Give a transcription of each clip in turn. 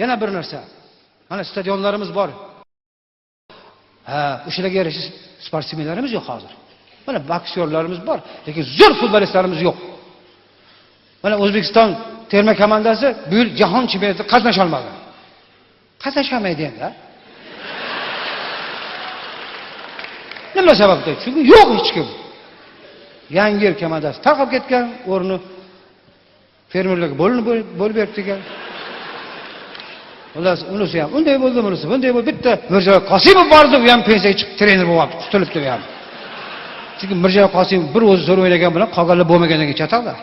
Yana bir narsa. Mana stadionlarimiz bor. Ha, o'shalarga yarasha sportsmenlarimiz yo'q hozir. Mana boksyorlarimiz bor, lekin zo'r futbolistlarimiz yo'q. Mana O'zbekiston terma komandasi bu yil jahon chempionatida qatnasha olmadi. Qatnashamaydi endi. Nima sababdan? Chunki yo'q hech kim. Yangi yer komandasi tarqab ketgan, o'rni fermerlarga bo'lib beribdi ekan. Xullas, unisi ham unday bo'ldi, bunisi bunday bo'ldi. Bitta Mirjalol Qosimov bordi, u ham pensiyaga chiqib trener bo'lib qutulibdi u ham. Chunki Mirjalol Qosimov bir o'zi zo'r o'ynagan bilan qolganlar bo'lmagandan keyin chataqda.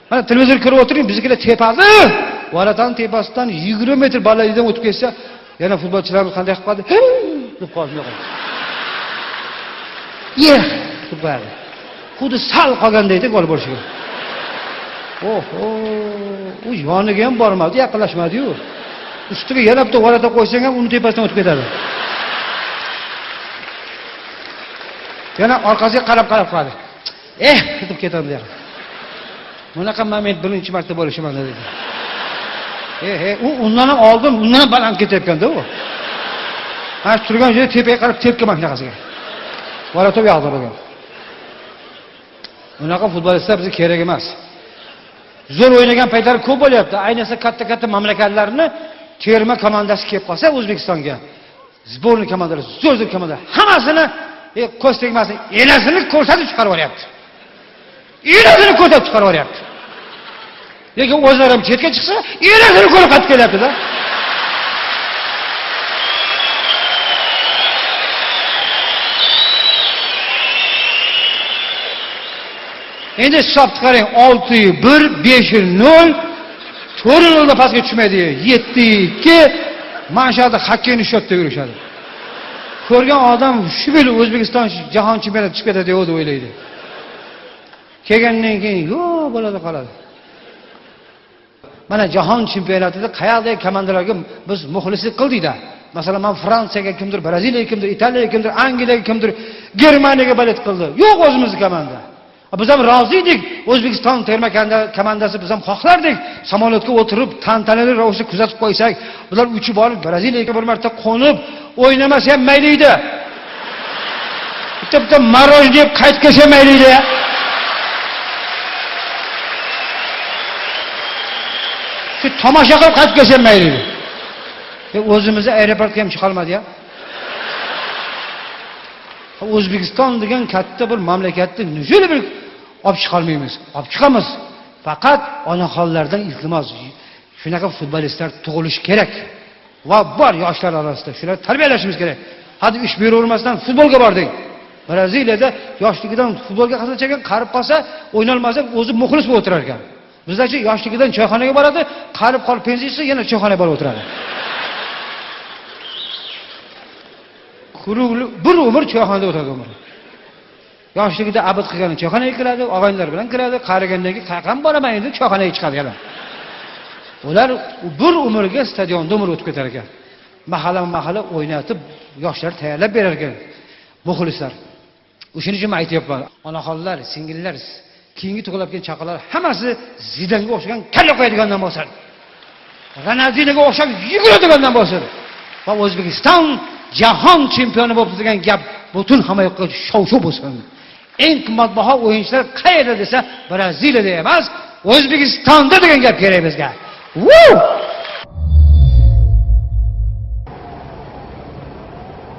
Mana televizor ko'rib o'tiring, biznikilar tepadi. Varatan tepasidan 20 metr balandlikdan o'tib ketsa, yana futbolchilarimiz qanday qilib qoldi? Deb qoldi. Deb qo'yadi. Xuddi sal qolganda edi gol bo'lishiga. Oho, u yoniga ham bormadi, yaqinlashmadi-yu. Ustiga yana bitta varata qo'ysang ham uni tepasidan o'tib ketadi. Yana orqasiga qarab qoladi. Ketib ketadi der. Bunaqa moment birinchi marta bo'lishi mana dedi. U undan ham oldin, undan ham baland ketayotganda u. Ha, turgan joyda tepaga qarab tepgan mashinasiga. Varata bu yoqda bo'lgan. Bunaqa futbolistlar bizga kerak emas. Zo'r o'ynagan paytlari ko'p bo'lyapti. Ayniqsa katta-katta mamlakatlarni terma komandasi kelib qolsa O'zbekistonga, sborniy komandalar, zo'r komandalar hammasini ko'z tegmasin, enasini ko'rsatib chiqarib yuboryapti. Enasini ko'rsatib chiqarib yuboryapti. Lekin o'zlari ham chetga chiqsa, enasini ko'rib qaytib kelyapti-da. Endi hisobni qarang, 6-1, 5-0, 4-0 da pastga tushmaydi. 7-2 manshada xokkeyni shotda yurishadi. Ko'rgan odam shu yil O'zbekiston jahon chempionatiga chiqib ketadi deb o'ylaydi. Kelgandan keyin yo'q bo'ladi qoladi. Mana jahon chempionatida qayerdagi komandalarga biz muxlislik qildik-da. Masalan, men Fransiyaga kimdir, Braziliyaga kimdir, Italiyaga kimdir, Angliyaga kimdir, Germaniyaga balet qildi. Yo'q o'zimizning komanda. Biz ham rozi edik. O'zbekiston terma komandasi biz ham xohlardik. Samolyotga o'tirib, tantanali ravishda kuzatib qo'ysak, ular uchib borib Braziliyaga bir marta qo'nib, o'ynamasa ham mayli edi. Bitta maroj deb qaytib kelsa mayli edi. Shu tomosha qilib qaytib kelsa mayli edi. O'zimizni aeroportga ham chiqa olmadi-ya. O'zbekiston degan katta bir mamlakatni nechun bir olib chiqa olmaymiz? Olib chiqamiz. Faqat onaxonlardan iltimos. Shunaqa futbolistlar tug'ilishi kerak. Va bor yoshlar orasida shular tarbiyalashimiz kerak. Hadi ish beravermasdan futbolga bordik. Braziliyada yoshligidan futbolga qatnashgan qarib qolsa, o'ynolmasa o'zi muxlis bo'lib o'tirar ekan. Bizdachi yoshligidan choyxonaga boradi, qarib qolib pensiyasi yana choyxonaga borib o'tiradi. Bir umr choyxonada o'tadi umr. Yoshligida abad qilgani choyxonaga kiradi, og'aynilar bilan kiradi, qarigandan keyin qayerga boraman endi choyxonaga chiqadi yana. Ular bir umrga stadionda umr o'tib ketar ekan. Mahalla o'ynatib, yoshlar tayyorlab berar ekan. Muxlislar. O'shuning uchun aytyapman, onaxonlar, singillar, keyingi tug'iladigan chaqalar hammasi Zidanga o'xshagan kalla qo'yadigandan bo'lsin. Ronaldinhoga o'xshab yuguradigandan bo'lsin. Va O'zbekiston jahon chempioni bo'lib degan gap butun hamma yoqqa shov-shuv bo'lsin. Eng qimmatbaho o'yinchilar qayerda desa, Braziliyada emas, O'zbekistonda degan gap kerak bizga.